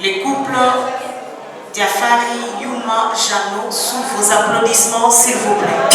Les couples Diafari, Yuma, Jano, sous vos applaudissements, s'il vous plaît.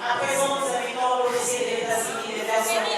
À présent, nous invitons l'officier de l'état civil des personnes.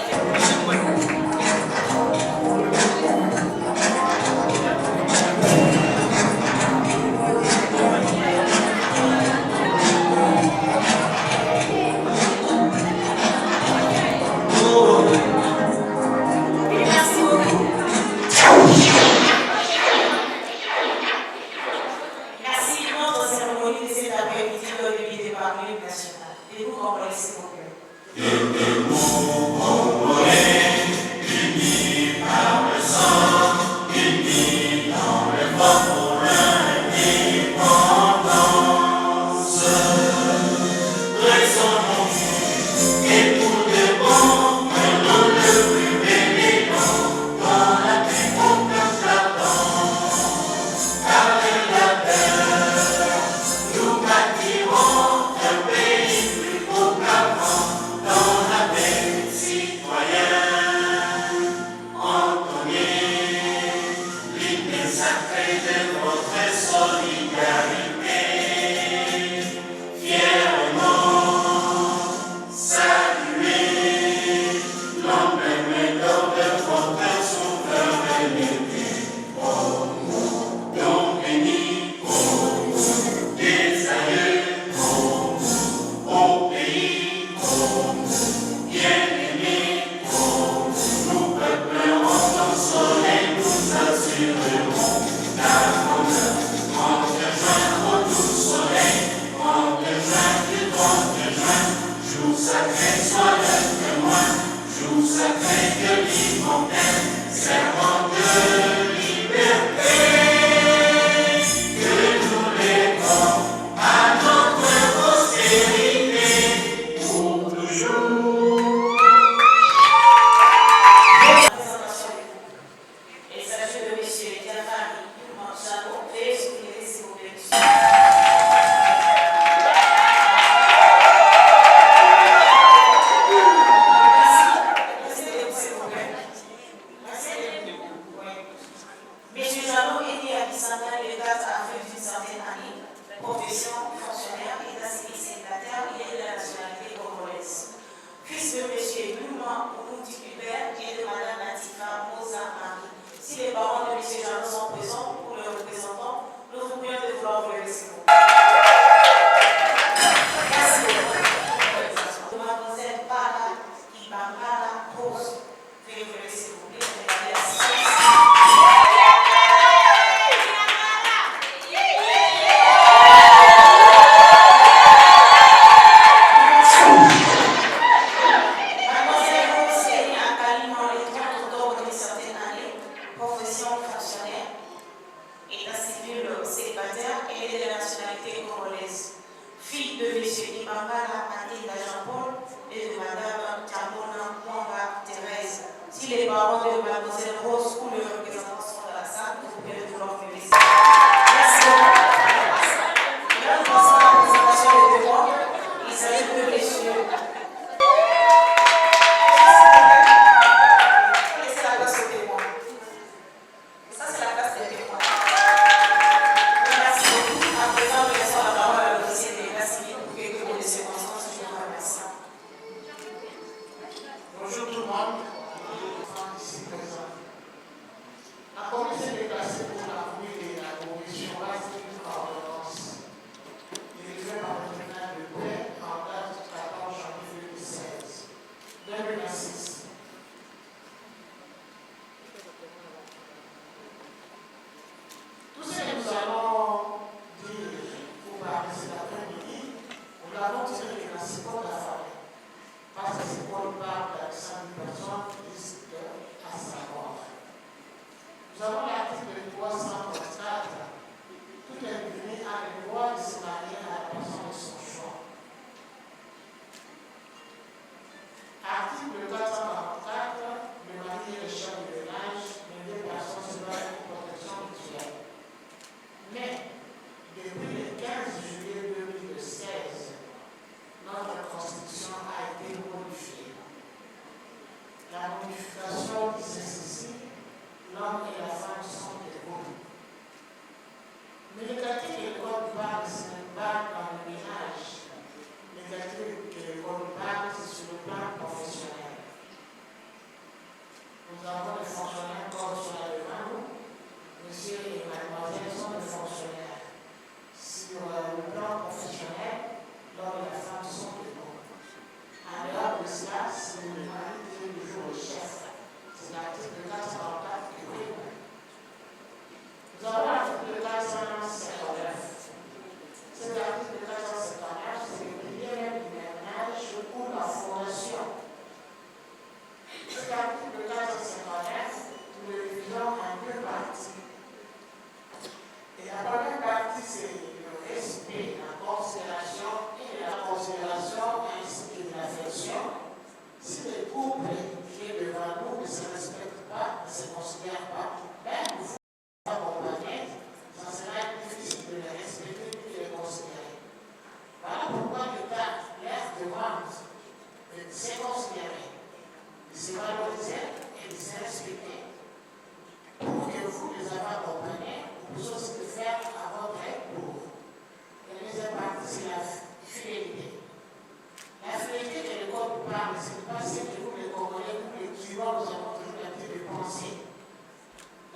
pas, mais ce n'est pas ce que nous les Congolais, nous les Kirois, nous avons toujours l'habitude de penser.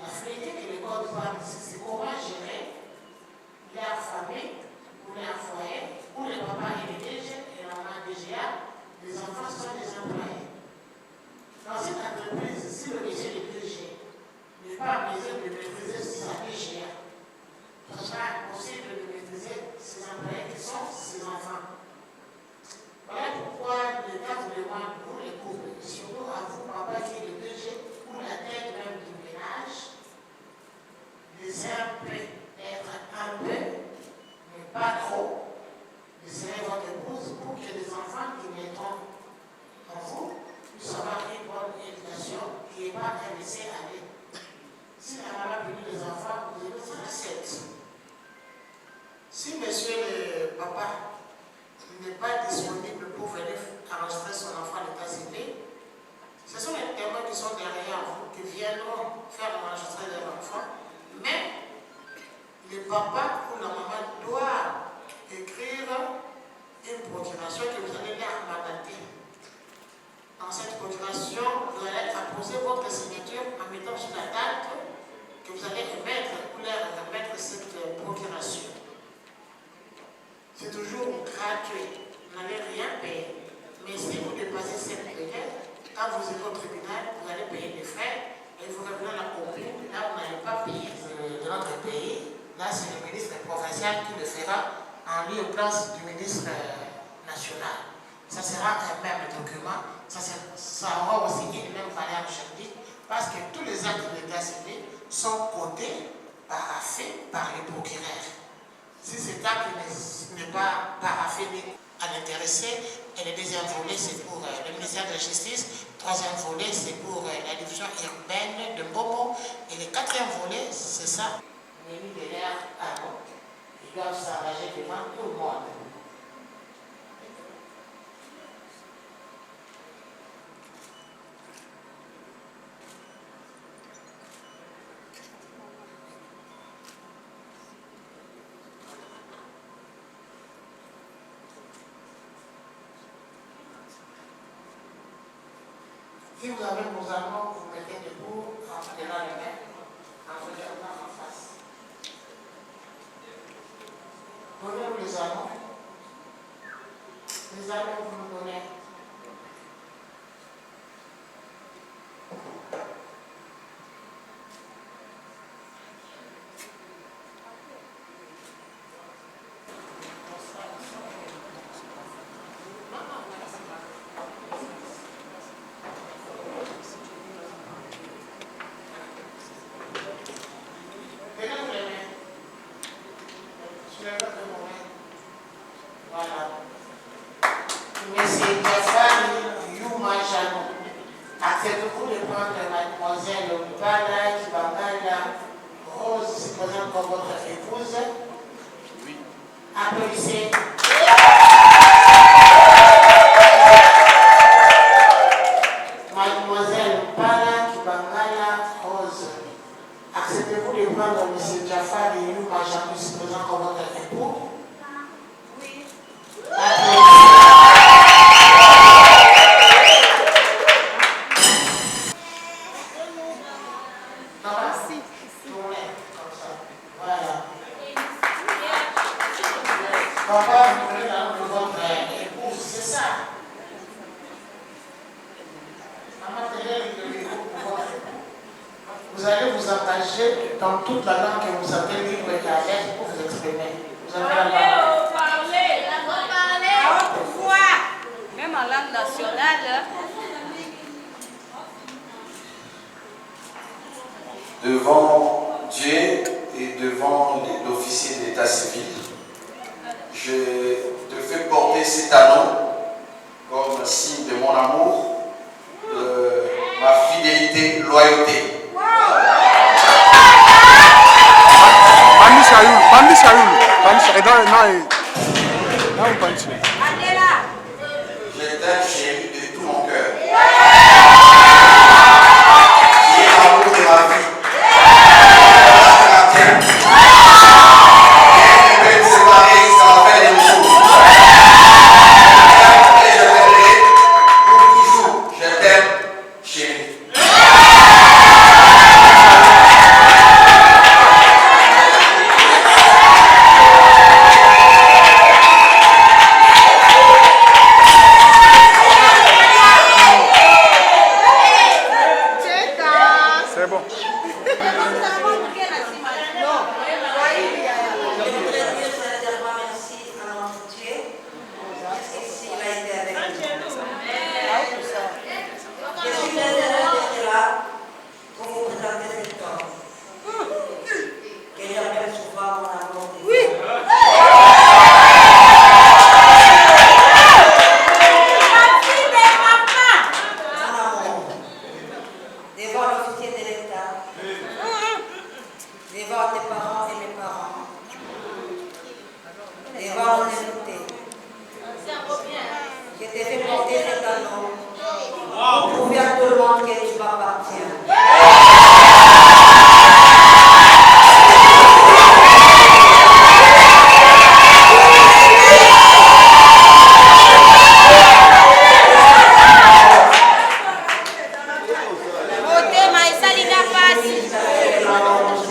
La finalité que l'école parle ici, c'est comment gérer leur famille ou leur foyer, où le papa est DG et la maman DGA, les enfants sont des employés. Dans cette entreprise, si le métier de DG n'est pas en mesure de maîtriser sa DGA, ce sera impossible de maîtriser ses employés qui sont ses enfants. Voilà pourquoi l'État vous demande, vous les couples, surtout à vous, papa qui est le DG, ou la tête même du ménage, d'essayer un peu d'être un peu, mais pas trop, de serrer votre épouse pour que les enfants qui naîtront en vous puissent avoir une bonne éducation qui n'est pas un laisser aller. Si la maman punit les enfants, vous devez faire 7. Si monsieur le papa n'est pas disponible pour venir enregistrer son enfant à l'état civil, ce sont les témoins qui sont derrière vous qui viendront faire enregistrer leur enfant, mais le papa ou la maman doit écrire une procuration que vous allez leur mandater. Dans cette procuration, vous allez apposer votre signature en mettant sur la date que vous allez remettre ou leur remettre cette procuration. C'est toujours gratuit, vous n'allez rien payer. Mais si vous dépassez cette période, quand vous êtes au tribunal, vous allez payer des frais et vous revenez à la commune. Là, vous n'allez pas payer de notre pays. Là, c'est le ministre provincial qui le fera en lieu et place du ministre national. Ça sera un même document, ça aura aussi une même valeur juridique parce que tous les actes de l'état civil sont cotés, paraphés par les procureurs. Si cet acte n'est pas paraffé à l'intéressé, et le deuxième volet c'est pour le ministère de la Justice, le troisième volet c'est pour la division urbaine de Mbomo, et le quatrième volet c'est ça. Les mis de l'air à nous, ils doivent s'engager devant tout le monde. Si vous avez vos amants, vous mettez debout, en tenant les mains, en regardant en face. Donnez-vous les amants. Les amants, vous nous donnez. Acceptez-vous de prendre mademoiselle Mbala Kibangala Rose, se présente comme votre épouse? Oui. Applaudissez. Mademoiselle Mbala Kibangala Rose, acceptez-vous de prendre M. Jafar et Youma Jamou, se présente comme votre époux? Oui. Applaudissez. Vous allez vous engager dans toute la langue que vous sentez libre et à l'aise pour vous exprimer. Vous avez la langue. Parlez. Pourquoi? Même en langue nationale. Devant Dieu et devant l'officier d'état civil, je te fais porter cet anneau comme signe de mon amour, de ma fidélité, loyauté. Je t'aime, chérie, de tout mon cœur. Tu es l'amour de ma vie. Séparer, ça va faire des choses. Et je t'aimerai pour demande que tu vas partir. Motema esalinga pasi. Papa,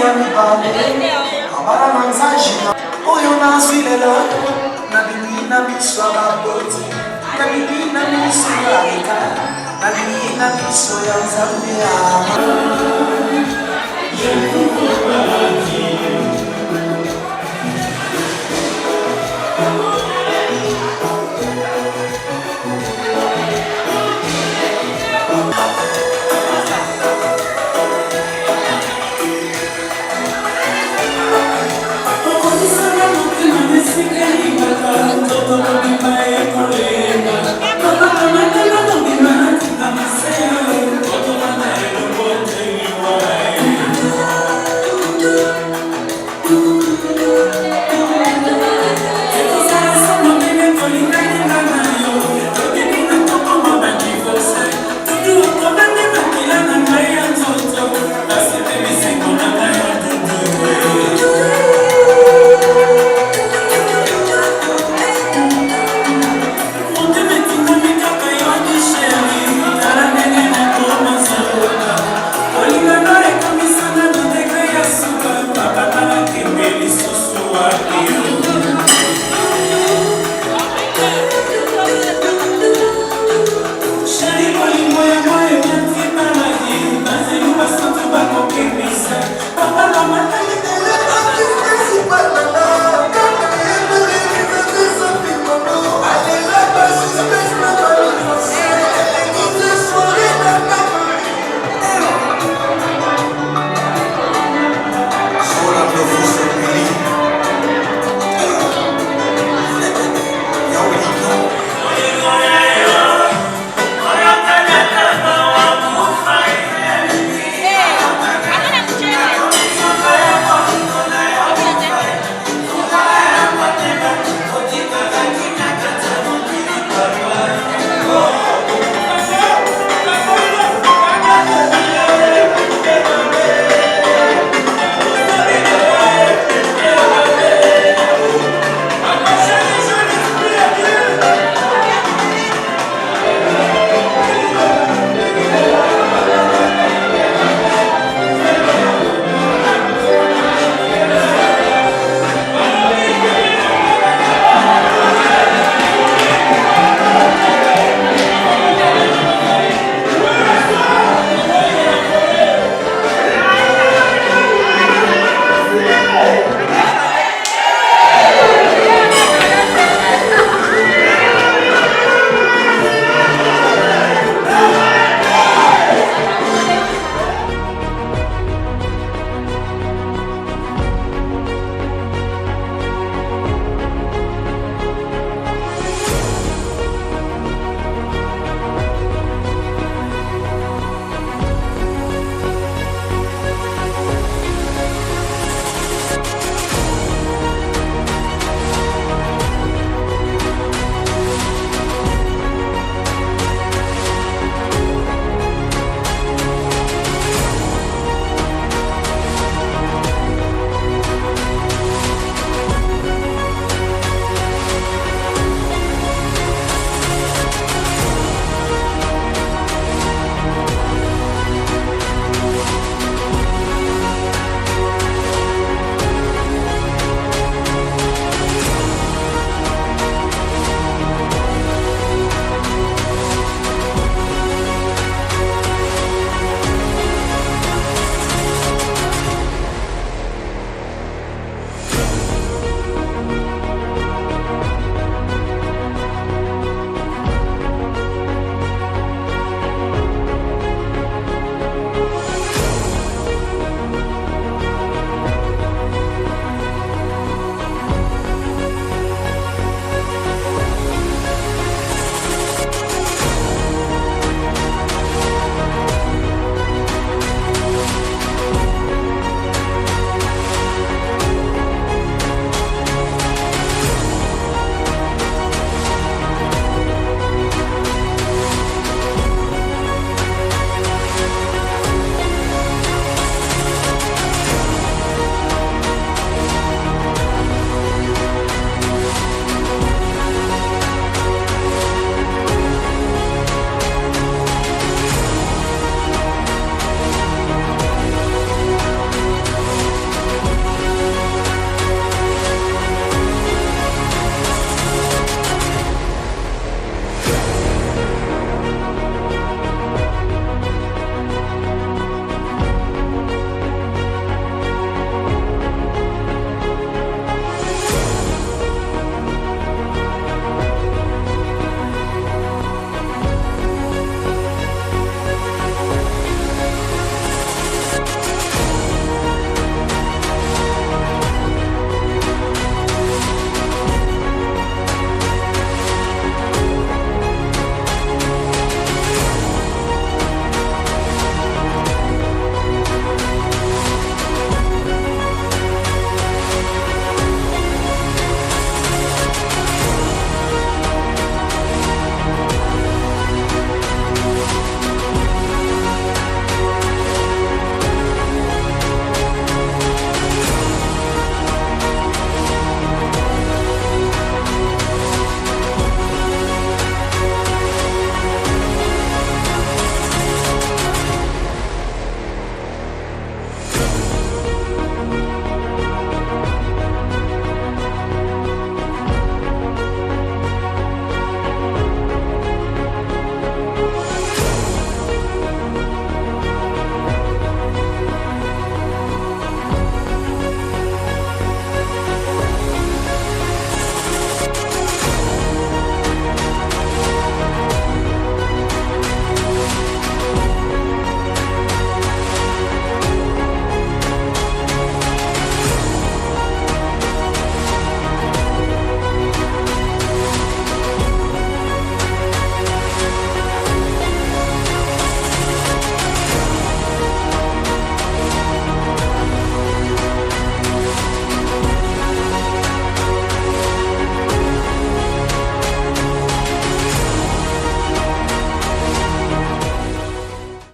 ya mibale abala na nzanji oyo nazwi lelo nabimi na miso ya baboti nabimi na miso ya leka nabimi na miso ya nzambe ya